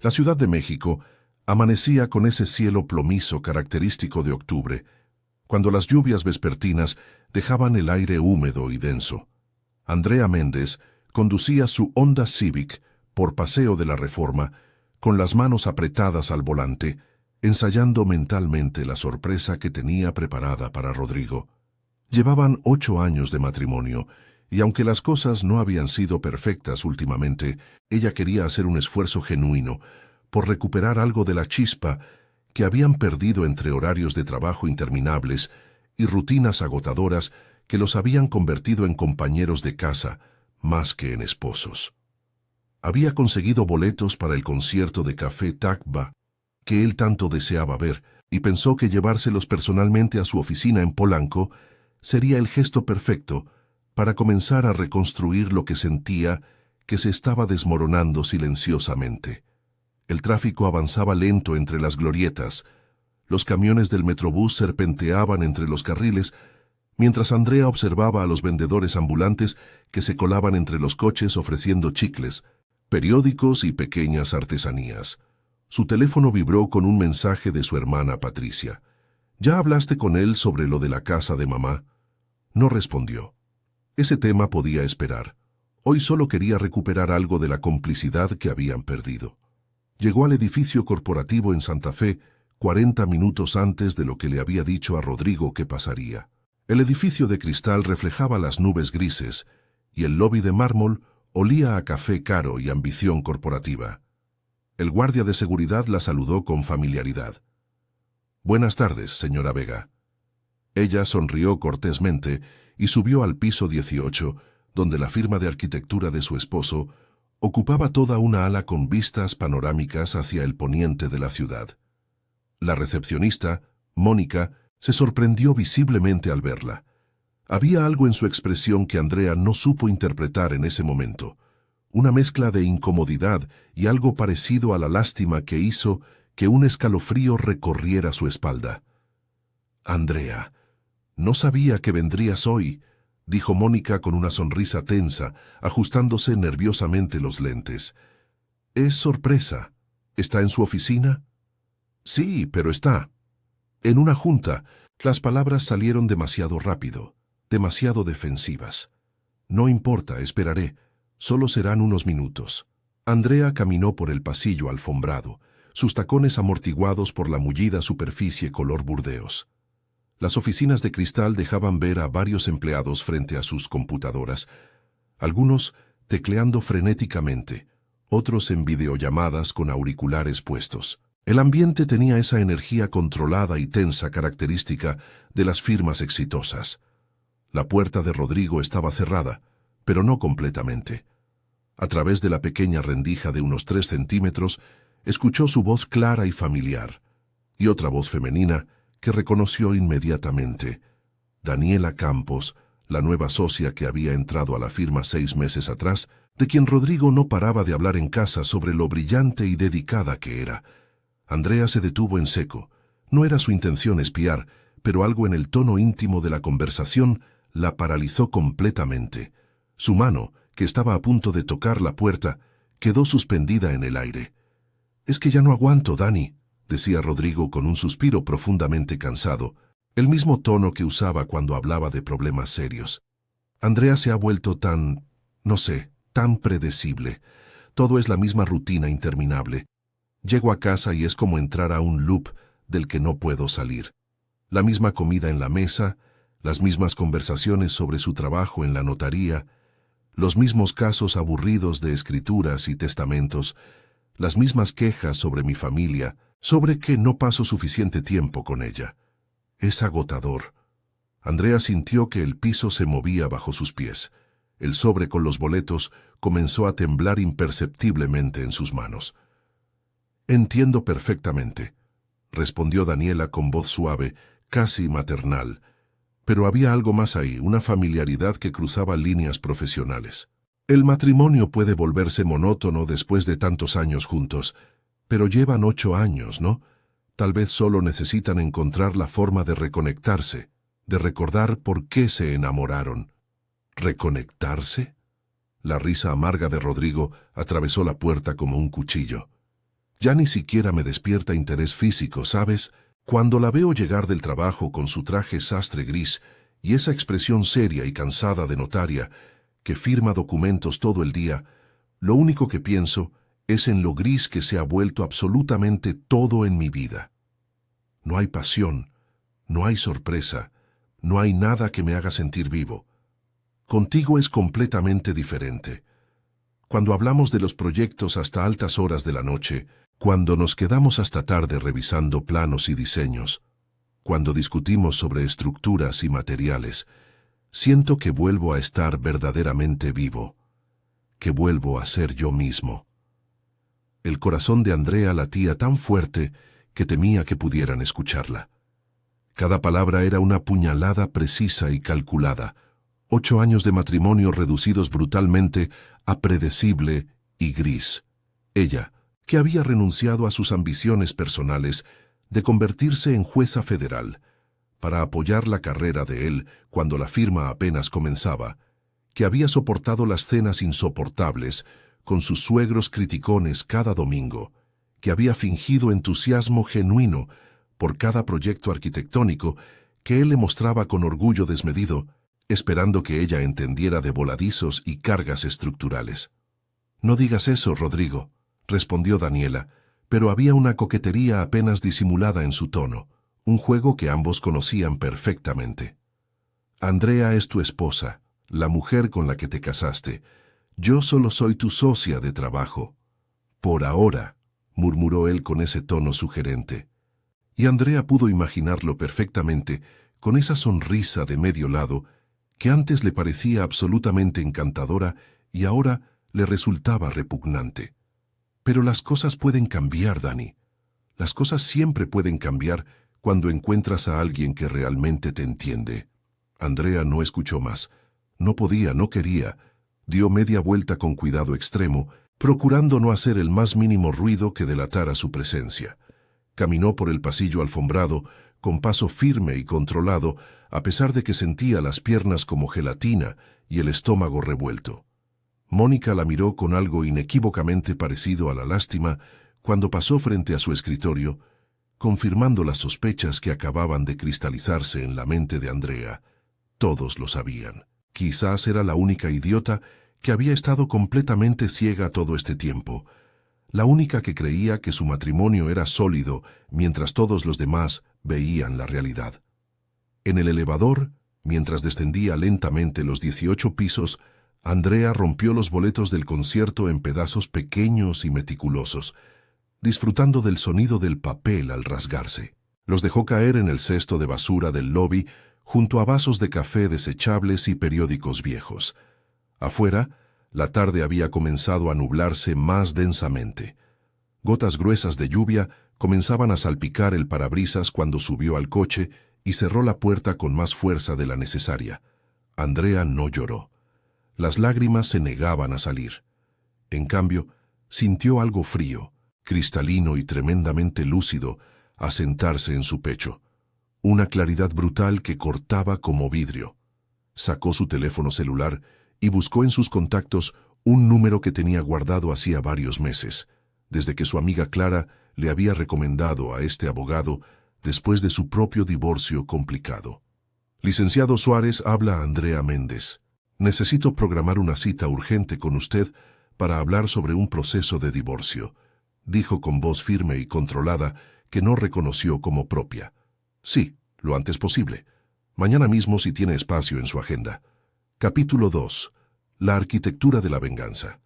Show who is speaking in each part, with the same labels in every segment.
Speaker 1: La Ciudad de México amanecía con ese cielo plomizo característico de octubre, cuando las lluvias vespertinas dejaban el aire húmedo y denso. Andrea Méndez conducía su Honda Civic por Paseo de la Reforma, con las manos apretadas al volante, ensayando mentalmente la sorpresa que tenía preparada para Rodrigo. Llevaban 8 años de matrimonio, y aunque las cosas no habían sido perfectas últimamente, ella quería hacer un esfuerzo genuino por recuperar algo de la chispa que habían perdido entre horarios de trabajo interminables y rutinas agotadoras que los habían convertido en compañeros de casa más que en esposos. Había conseguido boletos para el concierto de Café Tacuba que él tanto deseaba ver, y pensó que llevárselos personalmente a su oficina en Polanco sería el gesto perfecto para comenzar a reconstruir lo que sentía que se estaba desmoronando silenciosamente. El tráfico avanzaba lento entre las glorietas, los camiones del Metrobús serpenteaban entre los carriles, mientras Andrea observaba a los vendedores ambulantes que se colaban entre los coches ofreciendo chicles, periódicos y pequeñas artesanías. Su teléfono vibró con un mensaje de su hermana Patricia. ¿Ya hablaste con él sobre lo de la casa de mamá? No respondió. Ese tema podía esperar. Hoy solo quería recuperar algo de la complicidad que habían perdido. Llegó al edificio corporativo en Santa Fe 40 minutos antes de lo que le había dicho a Rodrigo que pasaría. El edificio de cristal reflejaba las nubes grises y el lobby de mármol olía a café caro y ambición corporativa. El guardia de seguridad la saludó con familiaridad. «Buenas tardes, señora Vega». Ella sonrió cortésmente y subió al piso 18, donde la firma de arquitectura de su esposo ocupaba toda una ala con vistas panorámicas hacia el poniente de la ciudad. La recepcionista, Mónica, se sorprendió visiblemente al verla. Había algo en su expresión que Andrea no supo interpretar en ese momento, una mezcla de incomodidad y algo parecido a la lástima que hizo que un escalofrío recorriera su espalda. «Andrea, no sabía que vendrías hoy», dijo Mónica con una sonrisa tensa, ajustándose nerviosamente los lentes. «Es sorpresa. ¿Está en su oficina?» «Sí, pero está en una junta». Las palabras salieron demasiado rápido, demasiado defensivas. «No importa, esperaré. Solo serán unos minutos». Andrea caminó por el pasillo alfombrado, sus tacones amortiguados por la mullida superficie color burdeos. Las oficinas de cristal dejaban ver a varios empleados frente a sus computadoras, algunos tecleando frenéticamente, otros en videollamadas con auriculares puestos. El ambiente tenía esa energía controlada y tensa característica de las firmas exitosas. La puerta de Rodrigo estaba cerrada, pero no completamente. A través de la pequeña rendija de unos 3 centímetros, escuchó su voz clara y familiar, y otra voz femenina que reconoció inmediatamente. Daniela Campos, la nueva socia que había entrado a la firma 6 meses atrás, de quien Rodrigo no paraba de hablar en casa sobre lo brillante y dedicada que era. Andrea se detuvo en seco. No era su intención espiar, pero algo en el tono íntimo de la conversación la paralizó completamente. Su mano, que estaba a punto de tocar la puerta, quedó suspendida en el aire. «Es que ya no aguanto, Dani», decía Rodrigo con un suspiro profundamente cansado, el mismo tono que usaba cuando hablaba de problemas serios. «Andrea se ha vuelto tan, no sé, tan predecible. Todo es la misma rutina interminable. Llego a casa y es como entrar a un loop del que no puedo salir. La misma comida en la mesa, las mismas conversaciones sobre su trabajo en la notaría, los mismos casos aburridos de escrituras y testamentos, las mismas quejas sobre mi familia, sobre que no paso suficiente tiempo con ella. Es agotador». Andrea sintió que el piso se movía bajo sus pies. El sobre con los boletos comenzó a temblar imperceptiblemente en sus manos. «Entiendo perfectamente», respondió Daniela con voz suave, casi maternal. Pero había algo más ahí, una familiaridad que cruzaba líneas profesionales. «El matrimonio puede volverse monótono después de tantos años juntos, pero llevan 8 años, ¿no? Tal vez solo necesitan encontrar la forma de reconectarse, de recordar por qué se enamoraron». ¿Reconectarse? La risa amarga de Rodrigo atravesó la puerta como un cuchillo. Ya ni siquiera me despierta interés físico, ¿sabes? Cuando la veo llegar del trabajo con su traje sastre gris y esa expresión seria y cansada de notaria que firma documentos todo el día, lo único que pienso es en lo gris que se ha vuelto absolutamente todo en mi vida. No hay pasión, no hay sorpresa, no hay nada que me haga sentir vivo. Contigo es completamente diferente. Cuando hablamos de los proyectos hasta altas horas de la noche, cuando nos quedamos hasta tarde revisando planos y diseños, cuando discutimos sobre estructuras y materiales, siento que vuelvo a estar verdaderamente vivo, que vuelvo a ser yo mismo. El corazón de Andrea latía tan fuerte que temía que pudieran escucharla. Cada palabra era una puñalada precisa y calculada. 8 años de matrimonio reducidos brutalmente a predecible y gris. Ella, que había renunciado a sus ambiciones personales de convertirse en jueza federal para apoyar la carrera de él cuando la firma apenas comenzaba, que había soportado las cenas insoportables con sus suegros criticones cada domingo, que había fingido entusiasmo genuino por cada proyecto arquitectónico que él le mostraba con orgullo desmedido, esperando que ella entendiera de voladizos y cargas estructurales. «No digas eso, Rodrigo», respondió Daniela, pero había una coquetería apenas disimulada en su tono, un juego que ambos conocían perfectamente. «Andrea es tu esposa, la mujer con la que te casaste. Yo solo soy tu socia de trabajo». «Por ahora», murmuró él con ese tono sugerente. Y Andrea pudo imaginarlo perfectamente, con esa sonrisa de medio lado, que antes le parecía absolutamente encantadora y ahora le resultaba repugnante. Pero las cosas pueden cambiar, Dani. Las cosas siempre pueden cambiar cuando encuentras a alguien que realmente te entiende. Andrea no escuchó más. No podía, no quería. Dio media vuelta con cuidado extremo, procurando no hacer el más mínimo ruido que delatara su presencia. Caminó por el pasillo alfombrado, con paso firme y controlado, a pesar de que sentía las piernas como gelatina y el estómago revuelto. Mónica la miró con algo inequívocamente parecido a la lástima cuando pasó frente a su escritorio, confirmando las sospechas que acababan de cristalizarse en la mente de Andrea. Todos lo sabían. Quizás era la única idiota que había estado completamente ciega todo este tiempo, la única que creía que su matrimonio era sólido mientras todos los demás veían la realidad. En el elevador, mientras descendía lentamente los 18 pisos, Andrea rompió los boletos del concierto en pedazos pequeños y meticulosos, disfrutando del sonido del papel al rasgarse. Los dejó caer en el cesto de basura del lobby junto a vasos de café desechables y periódicos viejos. Afuera, la tarde había comenzado a nublarse más densamente. Gotas gruesas de lluvia comenzaban a salpicar el parabrisas cuando subió al coche y cerró la puerta con más fuerza de la necesaria. Andrea no lloró. Las lágrimas se negaban a salir. En cambio, sintió algo frío, cristalino y tremendamente lúcido, asentarse en su pecho. Una claridad brutal que cortaba como vidrio. Sacó su teléfono celular y buscó en sus contactos un número que tenía guardado hacía varios meses, desde que su amiga Clara le había recomendado a este abogado después de su propio divorcio complicado. «Licenciado Suárez, habla Andrea Méndez. Necesito programar una cita urgente con usted para hablar sobre un proceso de divorcio», dijo con voz firme y controlada que no reconoció como propia. «Sí, lo antes posible. Mañana mismo si tiene espacio en su agenda». Capítulo 2. La arquitectura de la venganza.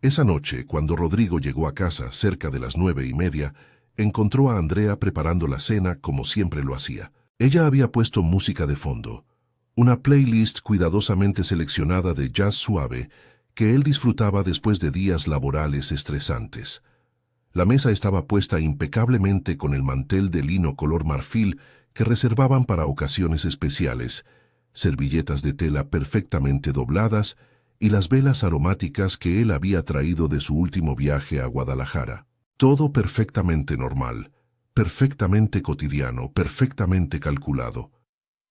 Speaker 1: Esa noche, cuando Rodrigo llegó a casa cerca de las 9:30, encontró a Andrea preparando la cena como siempre lo hacía. Ella había puesto música de fondo, una playlist cuidadosamente seleccionada de jazz suave que él disfrutaba después de días laborales estresantes. La mesa estaba puesta impecablemente con el mantel de lino color marfil que reservaban para ocasiones especiales, servilletas de tela perfectamente dobladas y las velas aromáticas que él había traído de su último viaje a Guadalajara. Todo perfectamente normal, perfectamente cotidiano, perfectamente calculado.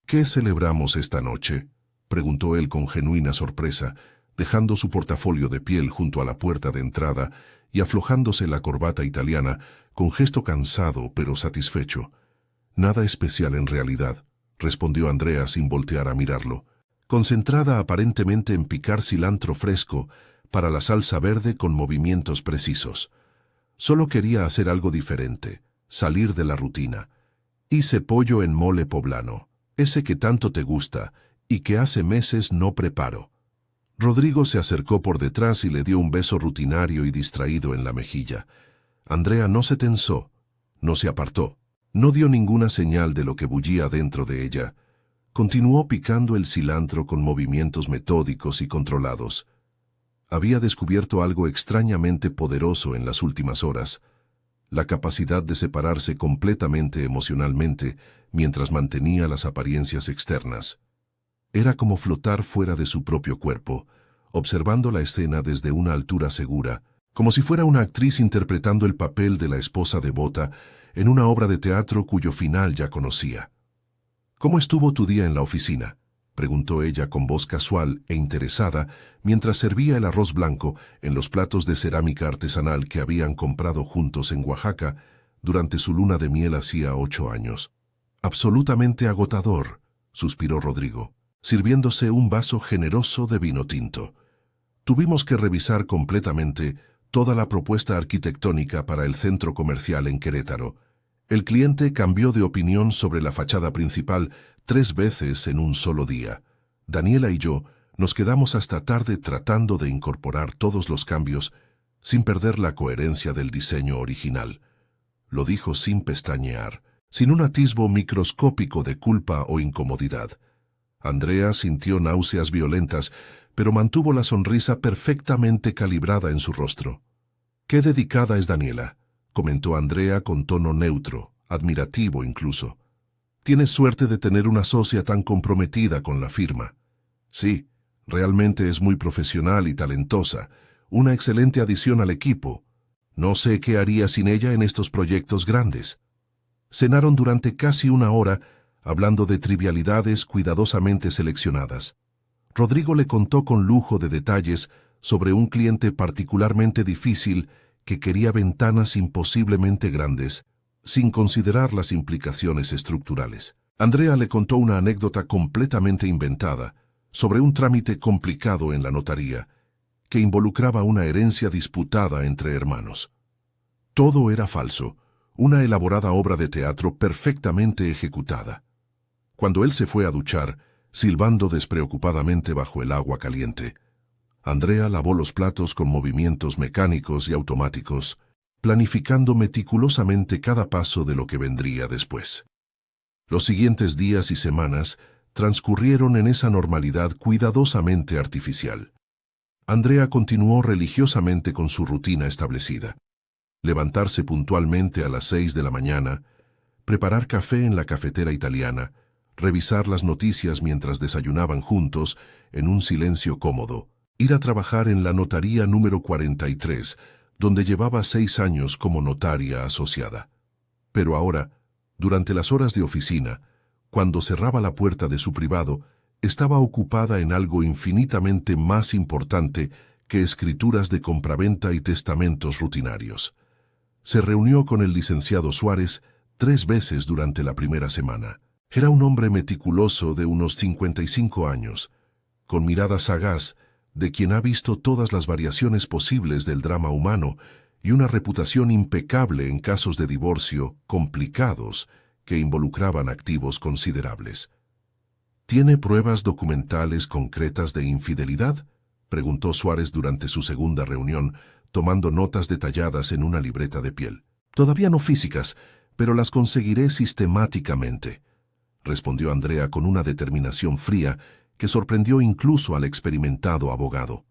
Speaker 1: «¿Qué celebramos esta noche?», preguntó él con genuina sorpresa, dejando su portafolio de piel junto a la puerta de entrada y aflojándose la corbata italiana con gesto cansado pero satisfecho. «Nada especial en realidad», respondió Andrea sin voltear a mirarlo, concentrada aparentemente en picar cilantro fresco para la salsa verde con movimientos precisos. Solo quería hacer algo diferente, salir de la rutina. «Hice pollo en mole poblano, ese que tanto te gusta y que hace meses no preparo». Rodrigo se acercó por detrás y le dio un beso rutinario y distraído en la mejilla. Andrea no se tensó, no se apartó, no dio ninguna señal de lo que bullía dentro de ella. Continuó picando el cilantro con movimientos metódicos y controlados. Había descubierto algo extrañamente poderoso en las últimas horas: la capacidad de separarse completamente emocionalmente mientras mantenía las apariencias externas. Era como flotar fuera de su propio cuerpo, observando la escena desde una altura segura, como si fuera una actriz interpretando el papel de la esposa devota en una obra de teatro cuyo final ya conocía. «¿Cómo estuvo tu día en la oficina?», preguntó ella con voz casual e interesada mientras servía el arroz blanco en los platos de cerámica artesanal que habían comprado juntos en Oaxaca durante su luna de miel hacía 8 años. «Absolutamente agotador», suspiró Rodrigo, sirviéndose un vaso generoso de vino tinto. «Tuvimos que revisar completamente toda la propuesta arquitectónica para el centro comercial en Querétaro. El cliente cambió de opinión sobre la fachada principal 3 veces en un solo día. Daniela y yo nos quedamos hasta tarde tratando de incorporar todos los cambios sin perder la coherencia del diseño original». Lo dijo sin pestañear, sin un atisbo microscópico de culpa o incomodidad. Andrea sintió náuseas violentas, pero mantuvo la sonrisa perfectamente calibrada en su rostro. «Qué dedicada es Daniela», comentó Andrea con tono neutro, admirativo incluso. «Tienes suerte de tener una socia tan comprometida con la firma». «Sí, realmente es muy profesional y talentosa, una excelente adición al equipo. No sé qué haría sin ella en estos proyectos grandes». Cenaron durante casi 1 hora, hablando de trivialidades cuidadosamente seleccionadas. Rodrigo le contó con lujo de detalles sobre un cliente particularmente difícil que quería ventanas imposiblemente grandes, sin considerar las implicaciones estructurales. Andrea le contó una anécdota completamente inventada sobre un trámite complicado en la notaría que involucraba una herencia disputada entre hermanos. Todo era falso, una elaborada obra de teatro perfectamente ejecutada. Cuando él se fue a duchar, silbando despreocupadamente bajo el agua caliente, Andrea lavó los platos con movimientos mecánicos y automáticos, planificando meticulosamente cada paso de lo que vendría después. Los siguientes días y semanas transcurrieron en esa normalidad cuidadosamente artificial. Andrea continuó religiosamente con su rutina establecida: levantarse puntualmente a las 6 de la mañana, preparar café en la cafetera italiana, revisar las noticias mientras desayunaban juntos en un silencio cómodo, ir a trabajar en la notaría número 43, donde llevaba 6 años como notaria asociada. Pero ahora, durante las horas de oficina, cuando cerraba la puerta de su privado, estaba ocupada en algo infinitamente más importante que escrituras de compraventa y testamentos rutinarios. Se reunió con el licenciado Suárez 3 veces durante la primera semana. Era un hombre meticuloso de unos 55 años, con mirada sagaz, de quien ha visto todas las variaciones posibles del drama humano y una reputación impecable en casos de divorcio complicados que involucraban activos considerables. ¿Tiene pruebas documentales concretas de infidelidad?, preguntó Suárez durante su segunda reunión, tomando notas detalladas en una libreta de piel. «Todavía no físicas, pero las conseguiré sistemáticamente», respondió Andrea con una determinación fría que sorprendió incluso al experimentado abogado.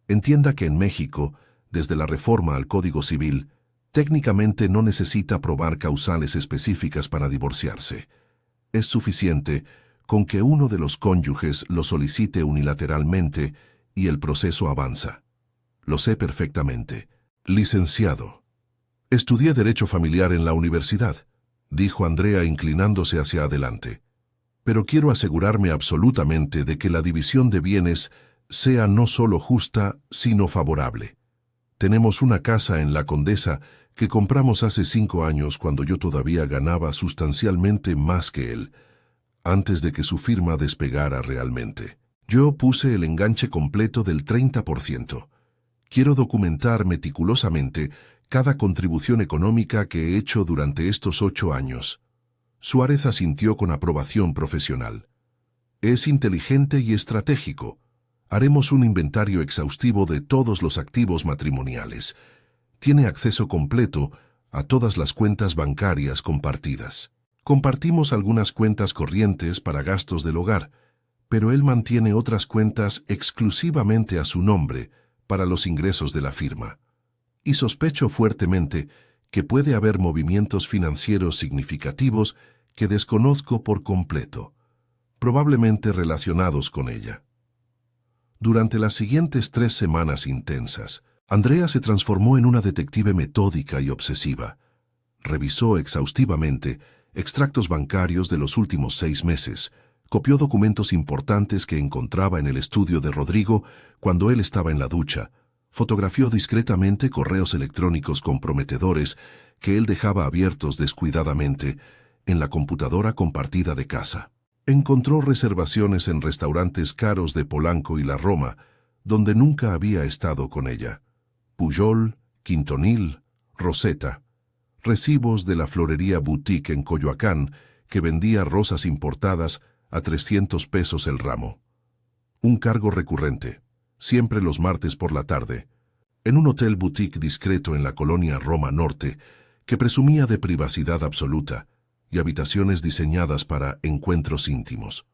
Speaker 1: Entienda que en México, desde la reforma al Código Civil, técnicamente no necesita probar causales específicas para divorciarse. Es suficiente con que uno de los cónyuges lo solicite unilateralmente y el proceso avanza. Lo sé perfectamente. Licenciado. Estudié Derecho Familiar en la universidad, dijo Andrea inclinándose hacia adelante. Pero quiero asegurarme absolutamente de que la división de bienes sea no solo justa, sino favorable. Tenemos una casa en La Condesa que compramos hace 5 años cuando yo todavía ganaba sustancialmente más que él, antes de que su firma despegara realmente. Yo puse el enganche completo del 30%. Quiero documentar meticulosamente cada contribución económica que he hecho durante estos 8 años. Suárez asintió con aprobación profesional. Es inteligente y estratégico. Haremos un inventario exhaustivo de todos los activos matrimoniales. Tiene acceso completo a todas las cuentas bancarias compartidas. Compartimos algunas cuentas corrientes para gastos del hogar, pero él mantiene otras cuentas exclusivamente a su nombre para los ingresos de la firma. Y sospecho fuertemente que puede haber movimientos financieros significativos que desconozco por completo, probablemente relacionados con ella. Durante las siguientes 3 semanas intensas, Andrea se transformó en una detective metódica y obsesiva. Revisó exhaustivamente extractos bancarios de los últimos 6 meses, copió documentos importantes que encontraba en el estudio de Rodrigo cuando él estaba en la ducha, fotografió discretamente correos electrónicos comprometedores que él dejaba abiertos descuidadamente en la computadora compartida de casa. Encontró reservaciones en restaurantes caros de Polanco y la Roma, donde nunca había estado con ella. Pujol, Quintonil, Rosetta. Recibos de la florería boutique en Coyoacán, que vendía rosas importadas a 300 pesos el ramo. Un cargo recurrente, siempre los martes por la tarde, en un hotel boutique discreto en la colonia Roma Norte, que presumía de privacidad absoluta y habitaciones diseñadas para encuentros íntimos.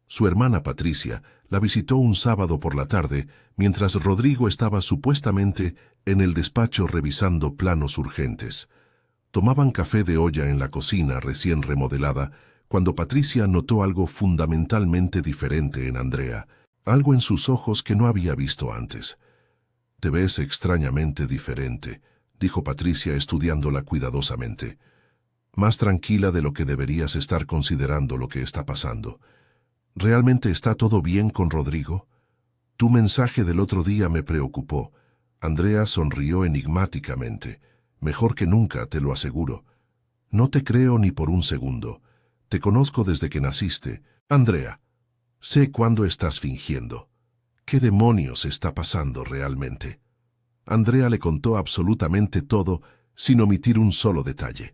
Speaker 1: Su hermana Patricia la visitó un sábado por la tarde, mientras Rodrigo estaba supuestamente en el despacho revisando planos urgentes. Tomaban café de olla en la cocina recién remodelada, cuando Patricia notó algo fundamentalmente diferente en Andrea, algo en sus ojos que no había visto antes. «Te ves extrañamente diferente», dijo Patricia estudiándola cuidadosamente. «Más tranquila de lo que deberías estar considerando lo que está pasando. ¿Realmente está todo bien con Rodrigo? Tu mensaje del otro día me preocupó». Andrea sonrió enigmáticamente. «Mejor que nunca, te lo aseguro. No te creo ni por un segundo. Te conozco desde que naciste. Andrea, sé cuándo estás fingiendo. ¿Qué demonios está pasando realmente?» Andrea le contó absolutamente todo, sin omitir un solo detalle.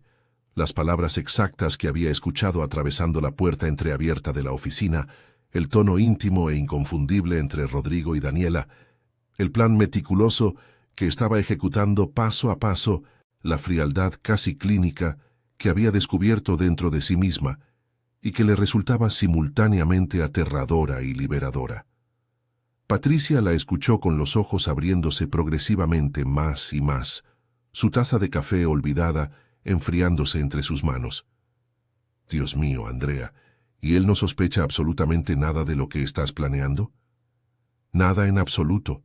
Speaker 1: Las palabras exactas que había escuchado atravesando la puerta entreabierta de la oficina, el tono íntimo e inconfundible entre Rodrigo y Daniela, el plan meticuloso que estaba ejecutando paso a paso, la frialdad casi clínica que había descubierto dentro de sí misma y que le resultaba simultáneamente aterradora y liberadora. Patricia la escuchó con los ojos abriéndose progresivamente más y más, su taza de café olvidada enfriándose entre sus manos. «Dios mío, Andrea, ¿y él no sospecha absolutamente nada de lo que estás planeando?» «Nada en absoluto»,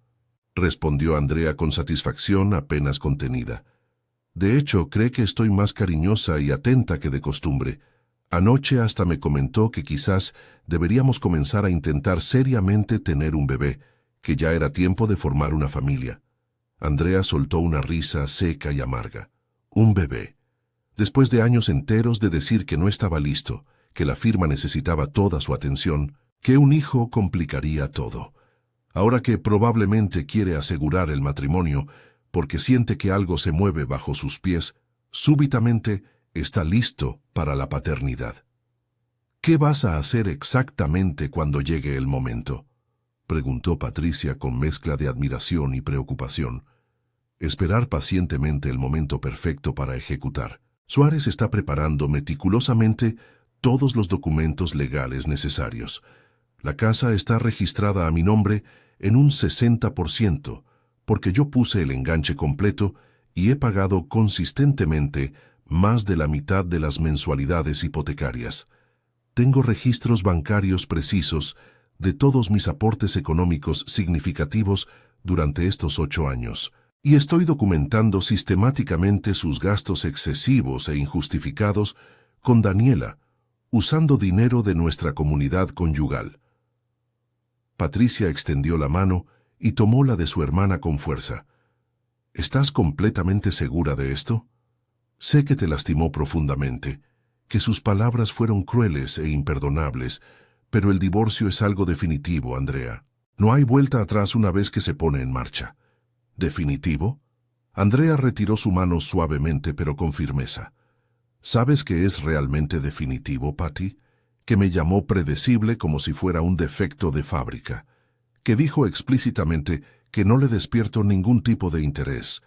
Speaker 1: respondió Andrea con satisfacción apenas contenida. «De hecho, cree que estoy más cariñosa y atenta que de costumbre. Anoche hasta me comentó que quizás deberíamos comenzar a intentar seriamente tener un bebé, que ya era tiempo de formar una familia». Andrea soltó una risa seca y amarga. «Un bebé. Después de años enteros de decir que no estaba listo, que la firma necesitaba toda su atención, que un hijo complicaría todo. Ahora que probablemente quiere asegurar el matrimonio, porque siente que algo se mueve bajo sus pies, súbitamente está listo para la paternidad». «¿Qué vas a hacer exactamente cuando llegue el momento?», preguntó Patricia con mezcla de admiración y preocupación. «Esperar pacientemente el momento perfecto para ejecutar. Suárez está preparando meticulosamente todos los documentos legales necesarios. La casa está registrada a mi nombre en un 60%, porque yo puse el enganche completo y he pagado consistentemente más de la mitad de las mensualidades hipotecarias. Tengo registros bancarios precisos de todos mis aportes económicos significativos durante estos 8 años, y estoy documentando sistemáticamente sus gastos excesivos e injustificados con Daniela, usando dinero de nuestra comunidad conyugal». Patricia extendió la mano y tomó la de su hermana con fuerza. ¿Estás completamente segura de esto? Sé que te lastimó profundamente, que sus palabras fueron crueles e imperdonables, pero el divorcio es algo definitivo, Andrea. No hay vuelta atrás una vez que se pone en marcha. ¿Definitivo? Andrea retiró su mano suavemente pero con firmeza. ¿Sabes que es realmente definitivo, Patty? Que me llamó predecible como si fuera un defecto de fábrica. Que dijo explícitamente que no le despierto ningún tipo de interés,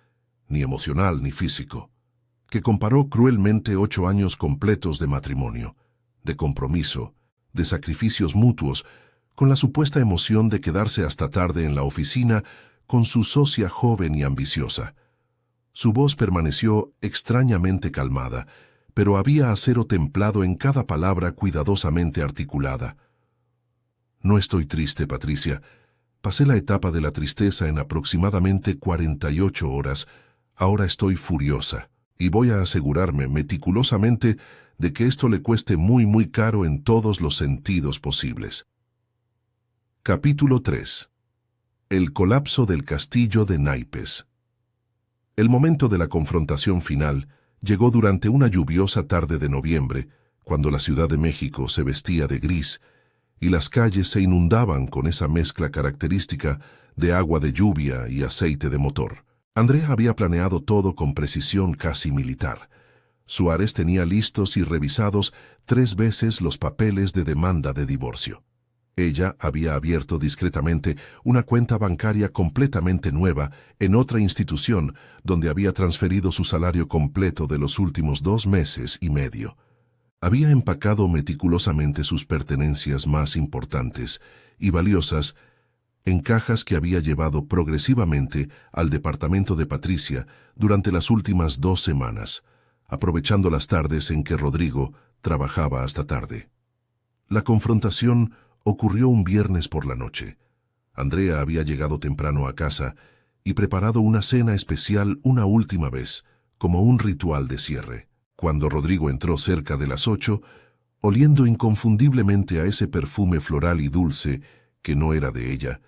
Speaker 1: ni emocional ni físico. Que comparó cruelmente 8 años completos de matrimonio, de compromiso, de sacrificios mutuos, con la supuesta emoción de quedarse hasta tarde en la oficina con su socia joven y ambiciosa. Su voz permaneció extrañamente calmada, pero había acero templado en cada palabra cuidadosamente articulada. No estoy triste, Patricia. Pasé la etapa de la tristeza en aproximadamente 48 horas. Ahora estoy furiosa, y voy a asegurarme meticulosamente de que esto le cueste muy caro en todos los sentidos posibles. Capítulo 3. El colapso del castillo de naipes. El momento de la confrontación final llegó durante una lluviosa tarde de noviembre, cuando la Ciudad de México se vestía de gris y las calles se inundaban con esa mezcla característica de agua de lluvia y aceite de motor. Andrea había planeado todo con precisión casi militar. Suárez tenía listos y revisados 3 veces los papeles de demanda de divorcio. Ella había abierto discretamente una cuenta bancaria completamente nueva en otra institución donde había transferido su salario completo de los últimos 2 meses y medio. Había empacado meticulosamente sus pertenencias más importantes y valiosas en cajas que había llevado progresivamente al departamento de Patricia durante las últimas 2 semanas, aprovechando las tardes en que Rodrigo trabajaba hasta tarde. La confrontación ocurrió un viernes por la noche. Andrea había llegado temprano a casa y preparado una cena especial una última vez, como un ritual de cierre. Cuando Rodrigo entró cerca de las 8, oliendo inconfundiblemente a ese perfume floral y dulce que no era de ella,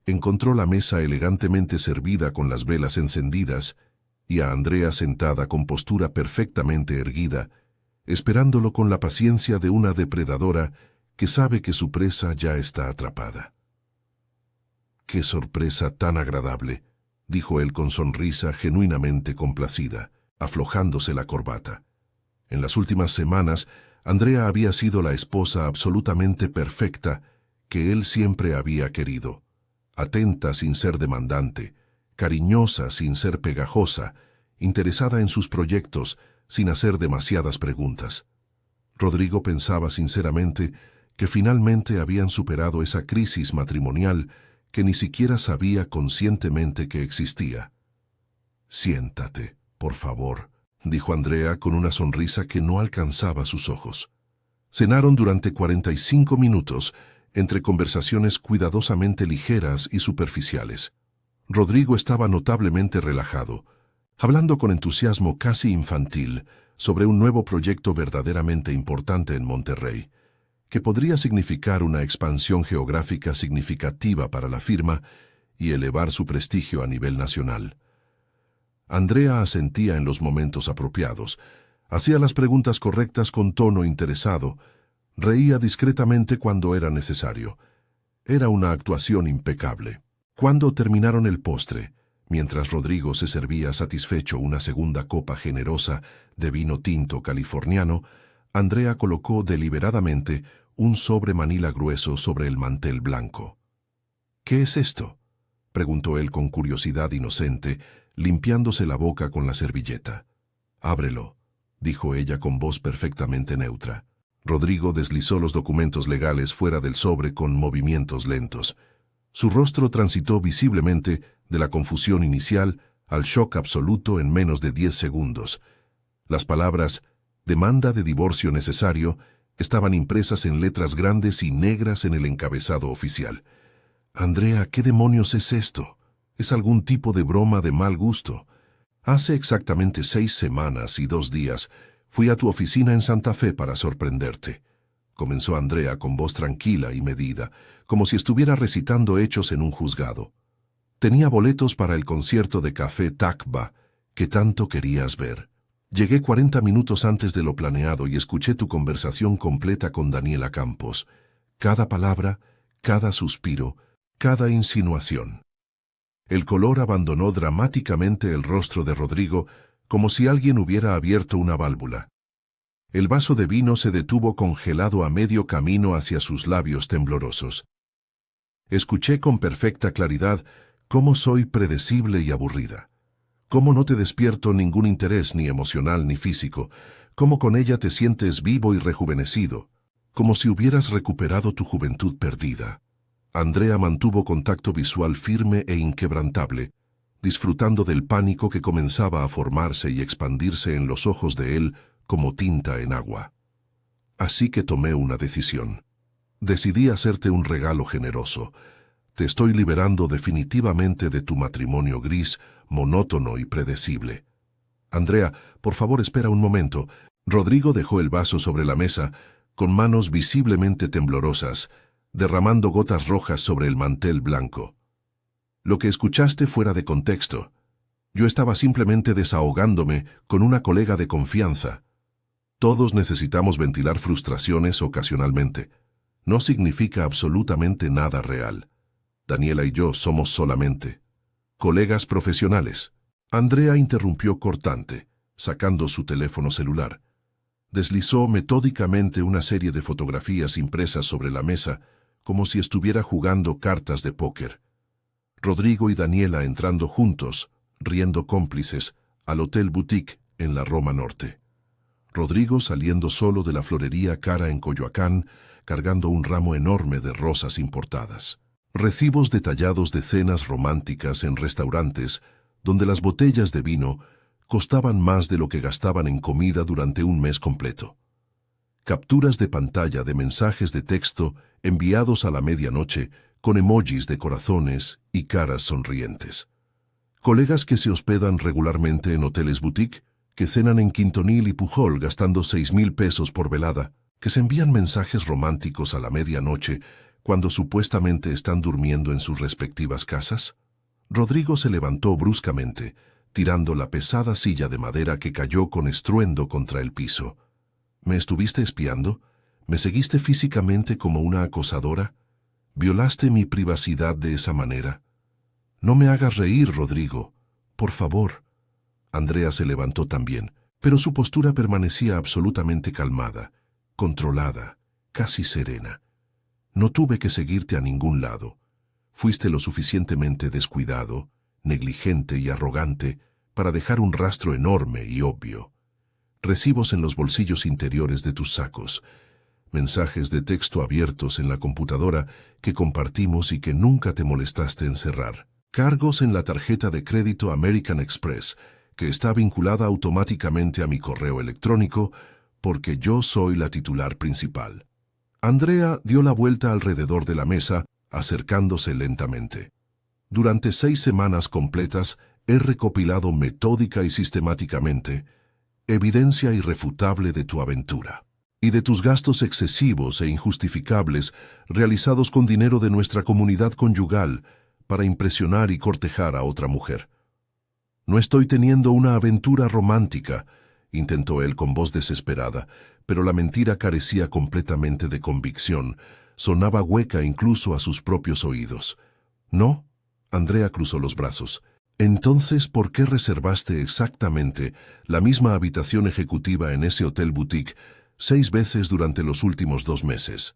Speaker 1: encontró la mesa elegantemente servida con las velas encendidas y a Andrea sentada con postura perfectamente erguida, esperándolo con la paciencia de una depredadora que sabe que su presa ya está atrapada. «¡Qué sorpresa tan agradable!», dijo él con sonrisa genuinamente complacida, aflojándose la corbata. En las últimas semanas, Andrea había sido la esposa absolutamente perfecta que él siempre había querido. Atenta sin ser demandante, cariñosa sin ser pegajosa, interesada en sus proyectos sin hacer demasiadas preguntas. Rodrigo pensaba sinceramente que finalmente habían superado esa crisis matrimonial que ni siquiera sabía conscientemente que existía. «Siéntate, por favor», dijo Andrea con una sonrisa que no alcanzaba sus ojos. Cenaron durante 45 minutos, entre conversaciones cuidadosamente ligeras y superficiales. Rodrigo estaba notablemente relajado, hablando con entusiasmo casi infantil sobre un nuevo proyecto verdaderamente importante en Monterrey, que podría significar una expansión geográfica significativa para la firma y elevar su prestigio a nivel nacional. Andrea asentía en los momentos apropiados, hacía las preguntas correctas con tono interesado, reía discretamente cuando era necesario. Era una actuación impecable. Cuando terminaron el postre, mientras Rodrigo se servía satisfecho una segunda copa generosa de vino tinto californiano, Andrea colocó deliberadamente un sobre manila grueso sobre el mantel blanco. «¿Qué es esto?», preguntó él con curiosidad inocente, limpiándose la boca con la servilleta. «Ábrelo», dijo ella con voz perfectamente neutra. Rodrigo deslizó los documentos legales fuera del sobre con movimientos lentos. Su rostro transitó visiblemente de la confusión inicial al shock absoluto en menos de 10 segundos. Las palabras «demanda de divorcio necesario» estaban impresas en letras grandes y negras en el encabezado oficial. «Andrea, ¿qué demonios es esto? Es algún tipo de broma de mal gusto. Hace exactamente 6 semanas y 2 días fui a tu oficina en Santa Fe para sorprenderte», comenzó Andrea con voz tranquila y medida, como si estuviera recitando hechos en un juzgado. Tenía boletos para el concierto de Café Takba, que tanto querías ver. Llegué 40 minutos antes de lo planeado y escuché tu conversación completa con Daniela Campos. Cada palabra, cada suspiro, cada insinuación. El color abandonó dramáticamente el rostro de Rodrigo, como si alguien hubiera abierto una válvula. El vaso de vino se detuvo congelado a medio camino hacia sus labios temblorosos. Escuché con perfecta claridad cómo soy predecible y aburrida. Cómo no te despierto ningún interés ni emocional ni físico. Cómo con ella te sientes vivo y rejuvenecido, como si hubieras recuperado tu juventud perdida. Andrea mantuvo contacto visual firme e inquebrantable, disfrutando del pánico que comenzaba a formarse y expandirse en los ojos de él como tinta en agua. Así que tomé una decisión. Decidí hacerte un regalo generoso. Te estoy liberando definitivamente de tu matrimonio gris, monótono y predecible. Andrea, por favor espera un momento. Rodrigo dejó el vaso sobre la mesa, con manos visiblemente temblorosas, derramando gotas rojas sobre el mantel blanco. Lo que escuchaste fuera de contexto. Yo estaba simplemente desahogándome con una colega de confianza. Todos necesitamos ventilar frustraciones ocasionalmente. No significa absolutamente nada real. Daniela y yo somos solamente colegas profesionales. Andrea interrumpió cortante, sacando su teléfono celular. Deslizó metódicamente una serie de fotografías impresas sobre la mesa, como si estuviera jugando cartas de póker. Rodrigo y Daniela entrando juntos, riendo cómplices, al Hotel Boutique en la Roma Norte. Rodrigo saliendo solo de la florería Cara en Coyoacán, cargando un ramo enorme de rosas importadas. Recibos detallados de cenas románticas en restaurantes, donde las botellas de vino costaban más de lo que gastaban en comida durante un mes completo. Capturas de pantalla de mensajes de texto enviados a la medianoche con emojis de corazones y caras sonrientes. Colegas que se hospedan regularmente en hoteles boutique, que cenan en Quintonil y Pujol gastando 6,000 pesos por velada, que se envían mensajes románticos a la medianoche cuando supuestamente están durmiendo en sus respectivas casas. Rodrigo se levantó bruscamente, tirando la pesada silla de madera que cayó con estruendo contra el piso. ¿Me estuviste espiando? ¿Me seguiste físicamente como una acosadora? ¿Violaste mi privacidad de esa manera? No me hagas reír, Rodrigo. Por favor. Andrea se levantó también, pero su postura permanecía absolutamente calmada, controlada, casi serena. No tuve que seguirte a ningún lado. Fuiste lo suficientemente descuidado, negligente y arrogante para dejar un rastro enorme y obvio. Recibos en los bolsillos interiores de tus sacos, mensajes de texto abiertos en la computadora que compartimos y que nunca te molestaste en cerrar. Cargos en la tarjeta de crédito American Express, que está vinculada automáticamente a mi correo electrónico porque yo soy la titular principal. Andrea dio la vuelta alrededor de la mesa, acercándose lentamente. Durante 6 semanas completas he recopilado metódica y sistemáticamente evidencia irrefutable de tu aventura y de tus gastos excesivos e injustificables realizados con dinero de nuestra comunidad conyugal para impresionar y cortejar a otra mujer. No estoy teniendo una aventura romántica, intentó él con voz desesperada, pero la mentira carecía completamente de convicción, sonaba hueca incluso a sus propios oídos. ¿No? Andrea cruzó los brazos. Entonces, ¿por qué reservaste exactamente la misma habitación ejecutiva en ese hotel boutique 6 veces durante los últimos 2 meses?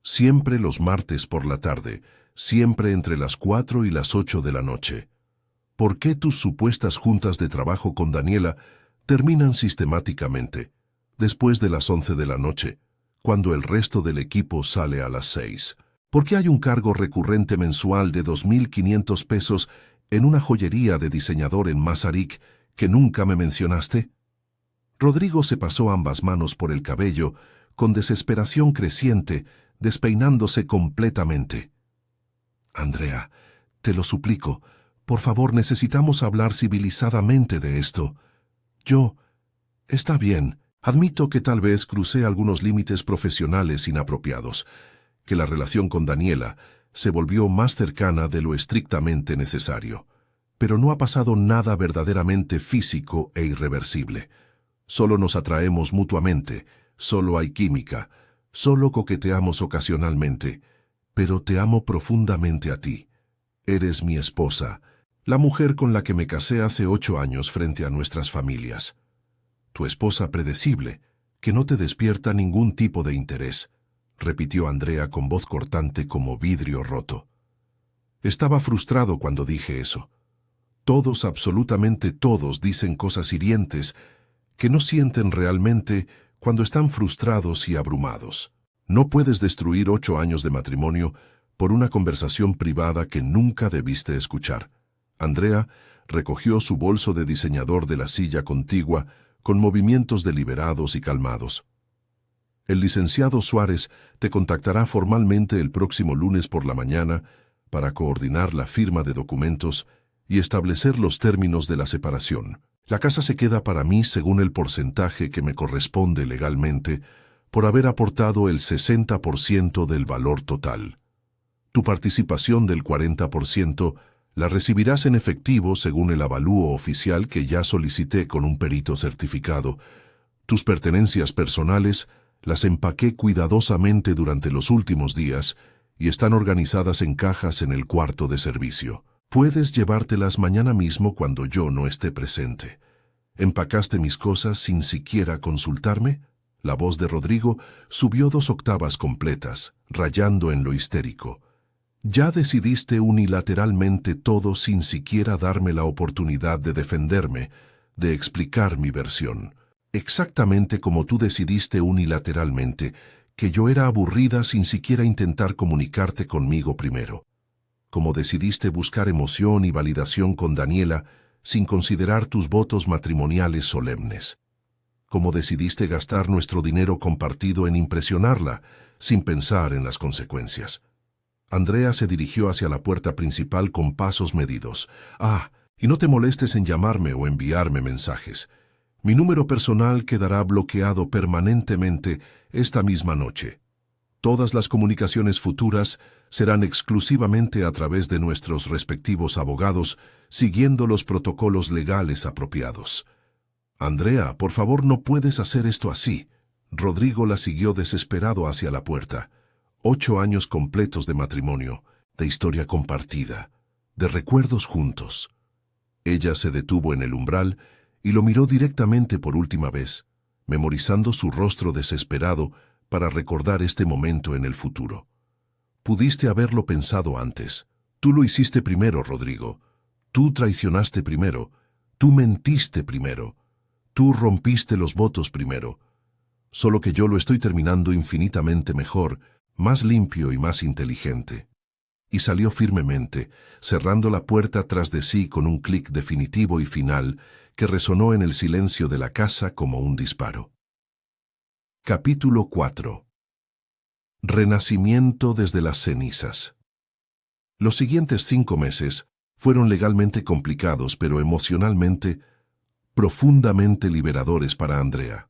Speaker 1: Siempre los martes por la tarde, siempre entre las 4 y las 8 de la noche. ¿Por qué tus supuestas juntas de trabajo con Daniela terminan sistemáticamente después de las 11 de la noche, cuando el resto del equipo sale a las 6? ¿Por qué hay un cargo recurrente mensual de 2,500 pesos en una joyería de diseñador en Mazarik que nunca me mencionaste? Rodrigo se pasó ambas manos por el cabello, con desesperación creciente, despeinándose completamente. Andrea, te lo suplico, por favor necesitamos hablar civilizadamente de esto. Está bien, admito que tal vez crucé algunos límites profesionales inapropiados, que la relación con Daniela, se volvió más cercana de lo estrictamente necesario. Pero no ha pasado nada verdaderamente físico e irreversible. Solo nos atraemos mutuamente, solo hay química, solo coqueteamos ocasionalmente, pero te amo profundamente a ti. Eres mi esposa, la mujer con la que me casé hace 8 años frente a nuestras familias. Tu esposa predecible, que no te despierta ningún tipo de interés, repitió Andrea con voz cortante como vidrio roto. Estaba frustrado cuando dije eso. Todos, absolutamente todos, dicen cosas hirientes que no sienten realmente cuando están frustrados y abrumados. No puedes destruir 8 años de matrimonio por una conversación privada que nunca debiste escuchar. Andrea recogió su bolso de diseñador de la silla contigua con movimientos deliberados y calmados. El licenciado Suárez te contactará formalmente el próximo lunes por la mañana para coordinar la firma de documentos y establecer los términos de la separación. La casa se queda para mí según el porcentaje que me corresponde legalmente por haber aportado el 60% del valor total. Tu participación del 40% la recibirás en efectivo según el avalúo oficial que ya solicité con un perito certificado. Tus pertenencias personales las empaqué cuidadosamente durante los últimos días y están organizadas en cajas en el cuarto de servicio. Puedes llevártelas mañana mismo cuando yo no esté presente. ¿Empacaste mis cosas sin siquiera consultarme? La voz de Rodrigo subió 2 octavas completas, rayando en lo histérico. Ya decidiste unilateralmente todo sin siquiera darme la oportunidad de defenderme, de explicar mi versión. Exactamente como tú decidiste unilateralmente que yo era aburrida sin siquiera intentar comunicarte conmigo primero. Como decidiste buscar emoción y validación con Daniela sin considerar tus votos matrimoniales solemnes. Como decidiste gastar nuestro dinero compartido en impresionarla sin pensar en las consecuencias. Andrea se dirigió hacia la puerta principal con pasos medidos. Y no te molestes en llamarme o enviarme mensajes. Mi número personal quedará bloqueado permanentemente esta misma noche. Todas las comunicaciones futuras serán exclusivamente a través de nuestros respectivos abogados, siguiendo los protocolos legales apropiados. Andrea, por favor, no puedes hacer esto así. Rodrigo la siguió desesperado hacia la puerta. 8 años completos de matrimonio, de historia compartida, de recuerdos juntos. Ella se detuvo en el umbral y lo miró directamente por última vez, memorizando su rostro desesperado para recordar este momento en el futuro. Pudiste haberlo pensado antes. Tú lo hiciste primero, Rodrigo. Tú traicionaste primero. Tú mentiste primero. Tú rompiste los votos primero. Solo que yo lo estoy terminando infinitamente mejor, más limpio y más inteligente. Y salió firmemente, cerrando la puerta tras de sí con un clic definitivo y final que resonó en el silencio de la casa como un disparo. Capítulo 4. Renacimiento desde las cenizas. Los siguientes 5 meses fueron legalmente complicados, pero emocionalmente profundamente liberadores para Andrea.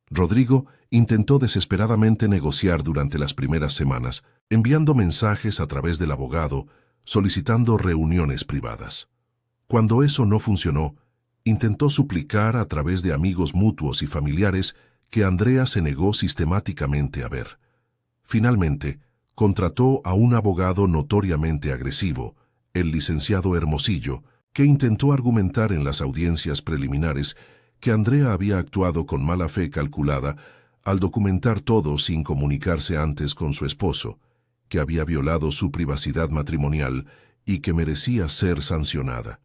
Speaker 1: Rodrigo intentó desesperadamente negociar durante las primeras semanas, enviando mensajes a través del abogado, solicitando reuniones privadas. Cuando eso no funcionó, intentó suplicar a través de amigos mutuos y familiares que Andrea se negó sistemáticamente a ver. Finalmente, contrató a un abogado notoriamente agresivo, el licenciado Hermosillo, que intentó argumentar en las audiencias preliminares que Andrea había actuado con mala fe calculada al documentar todo sin comunicarse antes con su esposo, que había violado su privacidad matrimonial y que merecía ser sancionada.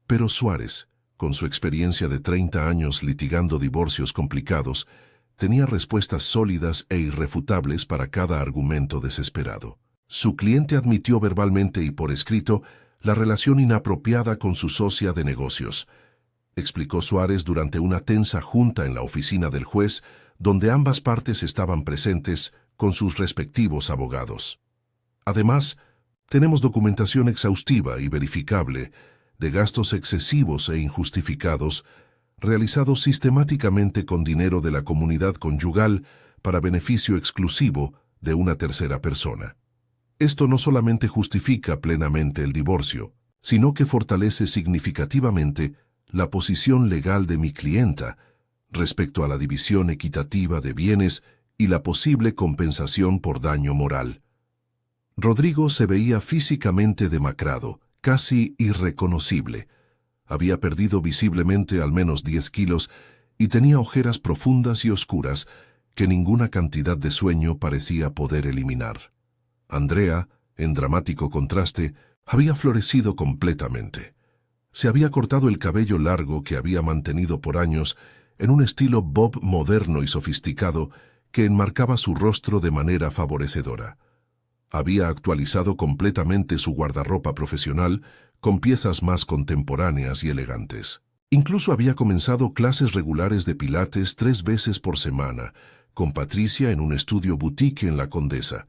Speaker 1: Pero Suárez, con su experiencia de 30 años litigando divorcios complicados, tenía respuestas sólidas e irrefutables para cada argumento desesperado. Su cliente admitió verbalmente y por escrito la relación inapropiada con su socia de negocios, explicó Suárez durante una tensa junta en la oficina del juez, donde ambas partes estaban presentes con sus respectivos abogados. Además, tenemos documentación exhaustiva y verificable de gastos excesivos e injustificados realizados sistemáticamente con dinero de la comunidad conyugal para beneficio exclusivo de una tercera persona. Esto no solamente justifica plenamente el divorcio, sino que fortalece significativamente la posición legal de mi clienta respecto a la división equitativa de bienes y la posible compensación por daño moral. Rodrigo se veía físicamente demacrado, casi irreconocible. Había perdido visiblemente al menos 10 kilos y tenía ojeras profundas y oscuras que ninguna cantidad de sueño parecía poder eliminar. Andrea, en dramático contraste, había florecido completamente. Se había cortado el cabello largo que había mantenido por años en un estilo bob moderno y sofisticado que enmarcaba su rostro de manera favorecedora. Había actualizado completamente su guardarropa profesional con piezas más contemporáneas y elegantes. Incluso había comenzado clases regulares de pilates 3 veces por semana, con Patricia en un estudio boutique en La Condesa,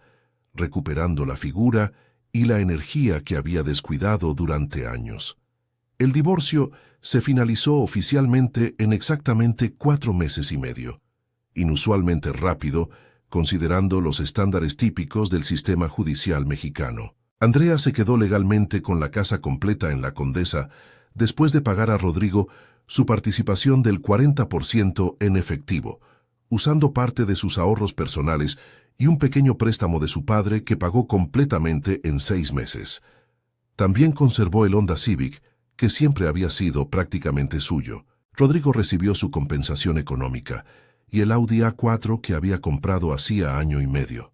Speaker 1: recuperando la figura y la energía que había descuidado durante años. El divorcio se finalizó oficialmente en exactamente 4 meses y medio, inusualmente rápido, considerando los estándares típicos del sistema judicial mexicano. Andrea se quedó legalmente con la casa completa en La Condesa después de pagar a Rodrigo su participación del 40% en efectivo, usando parte de sus ahorros personales y un pequeño préstamo de su padre que pagó completamente en 6 meses. También conservó el Honda Civic, que siempre había sido prácticamente suyo. Rodrigo recibió su compensación económica y el Audi A4 que había comprado hacía año y medio.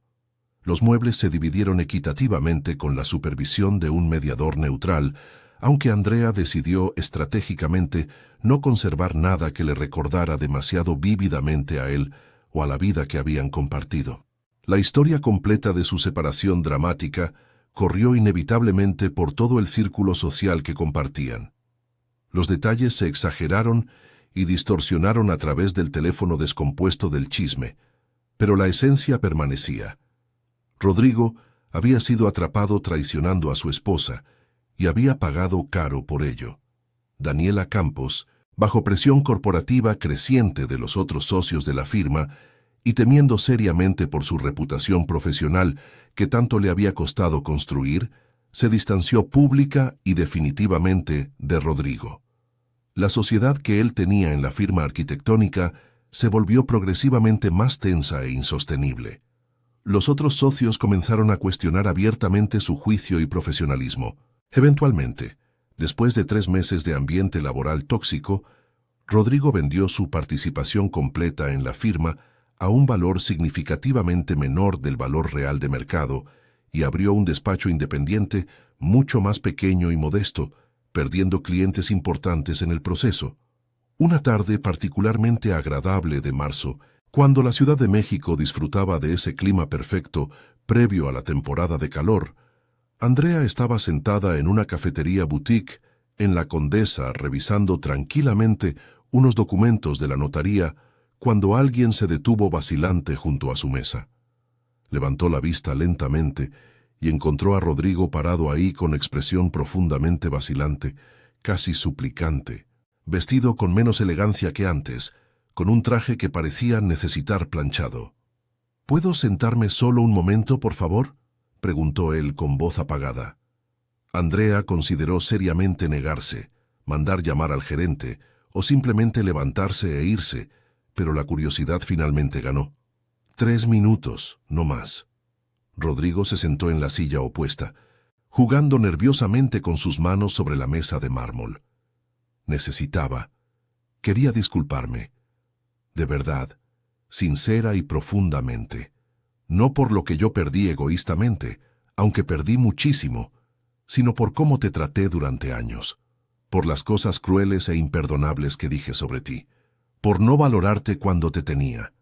Speaker 1: Los muebles se dividieron equitativamente con la supervisión de un mediador neutral, aunque Andrea decidió estratégicamente no conservar nada que le recordara demasiado vívidamente a él o a la vida que habían compartido. La historia completa de su separación dramática corrió inevitablemente por todo el círculo social que compartían. Los detalles se exageraron y distorsionaron a través del teléfono descompuesto del chisme, pero la esencia permanecía. Rodrigo había sido atrapado traicionando a su esposa y había pagado caro por ello. Daniela Campos, bajo presión corporativa creciente de los otros socios de la firma y temiendo seriamente por su reputación profesional que tanto le había costado construir, se distanció pública y definitivamente de Rodrigo. La sociedad que él tenía en la firma arquitectónica se volvió progresivamente más tensa e insostenible. Los otros socios comenzaron a cuestionar abiertamente su juicio y profesionalismo. Eventualmente, después de 3 meses de ambiente laboral tóxico, Rodrigo vendió su participación completa en la firma a un valor significativamente menor del valor real de mercado y abrió un despacho independiente mucho más pequeño y modesto, perdiendo clientes importantes en el proceso. Una tarde particularmente agradable de marzo, cuando la Ciudad de México disfrutaba de ese clima perfecto previo a la temporada de calor, Andrea estaba sentada en una cafetería boutique en La Condesa revisando tranquilamente unos documentos de la notaría cuando alguien se detuvo vacilante junto a su mesa. Levantó la vista lentamente y encontró a Rodrigo parado ahí con expresión profundamente vacilante, casi suplicante, vestido con menos elegancia que antes, con un traje que parecía necesitar planchado. —¿Puedo sentarme solo un momento, por favor? —preguntó él con voz apagada. Andrea consideró seriamente negarse, mandar llamar al gerente o simplemente levantarse e irse, pero la curiosidad finalmente ganó. 3 minutos, no más. Rodrigo se sentó en la silla opuesta, jugando nerviosamente con sus manos sobre la mesa de mármol. Quería disculparme. De verdad, sincera y profundamente. No por lo que yo perdí egoístamente, aunque perdí muchísimo, sino por cómo te traté durante años, por las cosas crueles e imperdonables que dije sobre ti, por no valorarte cuando te tenía.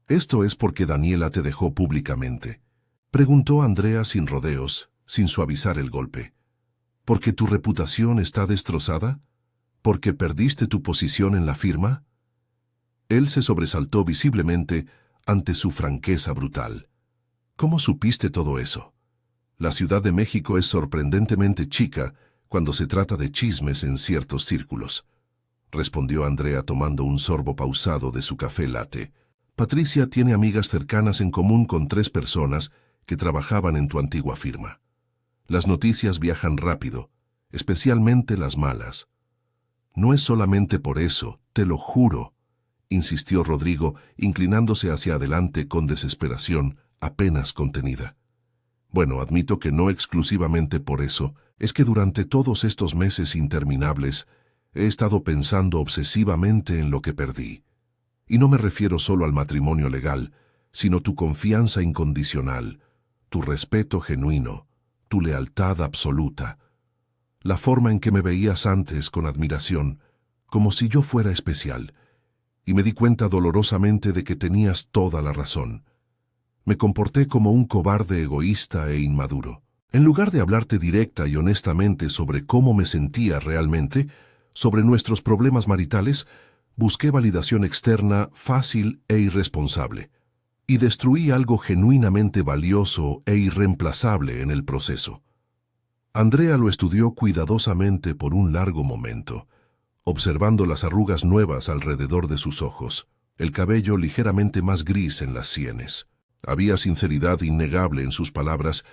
Speaker 1: ¿Esto es porque Daniela te dejó públicamente?, preguntó Andrea sin rodeos, sin suavizar el golpe. ¿Porque tu reputación está destrozada? ¿Porque perdiste tu posición en la firma? Él se sobresaltó visiblemente ante su franqueza brutal. ¿Cómo supiste todo eso? La Ciudad de México es sorprendentemente chica cuando se trata de chismes en ciertos círculos, respondió Andrea tomando un sorbo pausado de su café latte. Patricia tiene amigas cercanas en común con 3 personas que trabajaban en tu antigua firma. Las noticias viajan rápido, especialmente las malas. No es solamente por eso, te lo juro, insistió Rodrigo, inclinándose hacia adelante con desesperación apenas contenida. Bueno, admito que no exclusivamente por eso, es que durante todos estos meses interminables he estado pensando obsesivamente en lo que perdí. Y no me refiero solo al matrimonio legal, sino tu confianza incondicional, tu respeto genuino, tu lealtad absoluta, la forma en que me veías antes con admiración, como si yo fuera especial, y me di cuenta dolorosamente de que tenías toda la razón. Me comporté como un cobarde egoísta e inmaduro. En lugar de hablarte directa y honestamente sobre cómo me sentía realmente, sobre nuestros problemas maritales, busqué validación externa fácil e irresponsable, y destruí algo genuinamente valioso e irreemplazable en el proceso. Andrea lo estudió cuidadosamente por un largo momento, observando las arrugas nuevas alrededor de sus ojos, el cabello ligeramente más gris en las sienes. Había sinceridad innegable en sus palabras,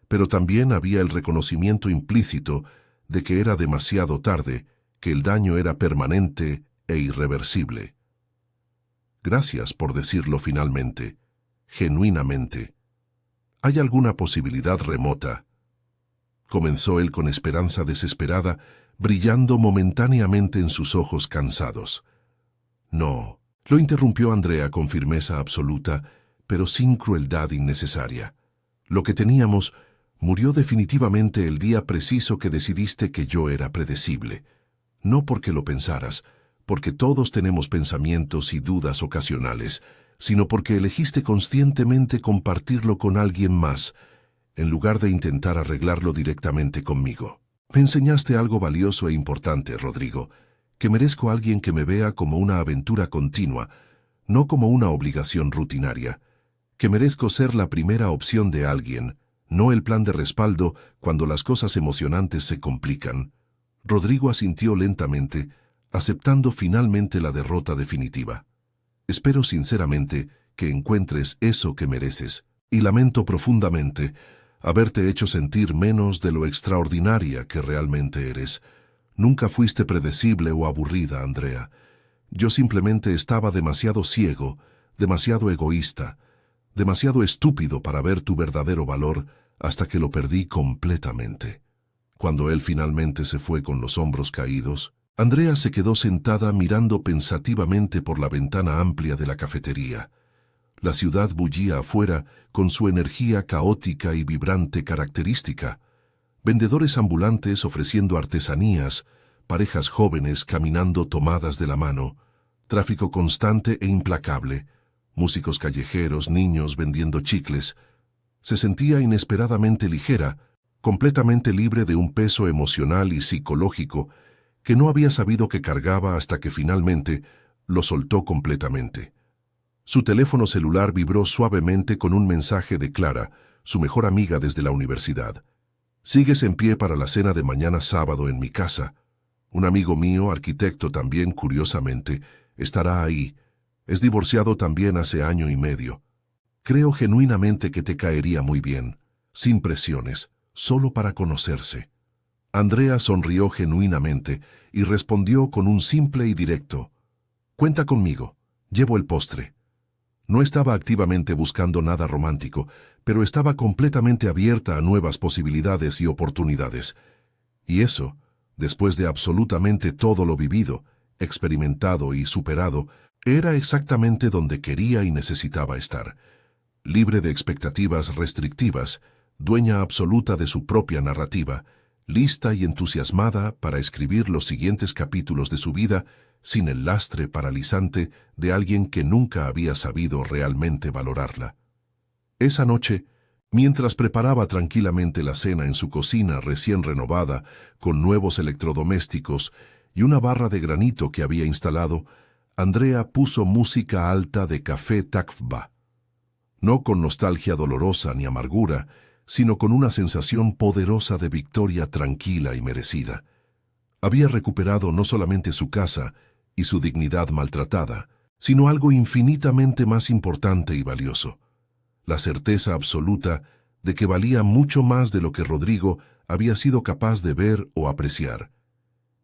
Speaker 1: pero también había el reconocimiento implícito de que era demasiado tarde, que el daño era permanente e irreversible. Gracias por decirlo finalmente, genuinamente. ¿Hay alguna posibilidad remota? Comenzó él con esperanza desesperada, brillando momentáneamente en sus ojos cansados. No, lo interrumpió Andrea con firmeza absoluta, pero sin crueldad innecesaria. Lo que teníamos murió definitivamente el día preciso que decidiste que yo era predecible. No porque lo pensaras, porque todos tenemos pensamientos y dudas ocasionales, sino porque elegiste conscientemente compartirlo con alguien más, en lugar de intentar arreglarlo directamente conmigo. Me enseñaste algo valioso e importante, Rodrigo, que merezco a alguien que me vea como una aventura continua, no como una obligación rutinaria, que merezco ser la primera opción de alguien, no el plan de respaldo cuando las cosas emocionantes se complican. Rodrigo asintió lentamente, aceptando finalmente la derrota definitiva. Espero sinceramente que encuentres eso que mereces, y lamento profundamente haberte hecho sentir menos de lo extraordinaria que realmente eres. Nunca fuiste predecible o aburrida, Andrea. Yo simplemente estaba demasiado ciego, demasiado egoísta, demasiado estúpido para ver tu verdadero valor hasta que lo perdí completamente. Cuando él finalmente se fue con los hombros caídos, Andrea se quedó sentada mirando pensativamente por la ventana amplia de la cafetería. La ciudad bullía afuera con su energía caótica y vibrante característica. Vendedores ambulantes ofreciendo artesanías, parejas jóvenes caminando tomadas de la mano, tráfico constante e implacable, músicos callejeros, niños vendiendo chicles. Se sentía inesperadamente ligera, completamente libre de un peso emocional y psicológico que no había sabido que cargaba hasta que finalmente lo soltó completamente. Su teléfono celular vibró suavemente con un mensaje de Clara, su mejor amiga desde la universidad. «Sigues en pie para la cena de mañana sábado en mi casa. Un amigo mío, arquitecto también, curiosamente, estará ahí. Es divorciado también hace 1 año y medio. Creo genuinamente que te caería muy bien, sin presiones, solo para conocerse». Andrea sonrió genuinamente y respondió con un simple y directo: «Cuenta conmigo, llevo el postre». No estaba activamente buscando nada romántico, pero estaba completamente abierta a nuevas posibilidades y oportunidades. Y eso, después de absolutamente todo lo vivido, experimentado y superado, era exactamente donde quería y necesitaba estar. Libre de expectativas restrictivas, dueña absoluta de su propia narrativa, lista y entusiasmada para escribir los siguientes capítulos de su vida sin el lastre paralizante de alguien que nunca había sabido realmente valorarla. Esa noche, mientras preparaba tranquilamente la cena en su cocina recién renovada, con nuevos electrodomésticos y una barra de granito que había instalado, Andrea puso música alta de Café Takvba. No con nostalgia dolorosa ni amargura, sino con una sensación poderosa de victoria tranquila y merecida. Había recuperado no solamente su casa y su dignidad maltratada, sino algo infinitamente más importante y valioso: la certeza absoluta de que valía mucho más de lo que Rodrigo había sido capaz de ver o apreciar.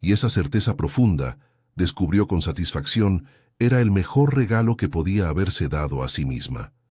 Speaker 1: Y esa certeza profunda, descubrió con satisfacción, era el mejor regalo que podía haberse dado a sí misma.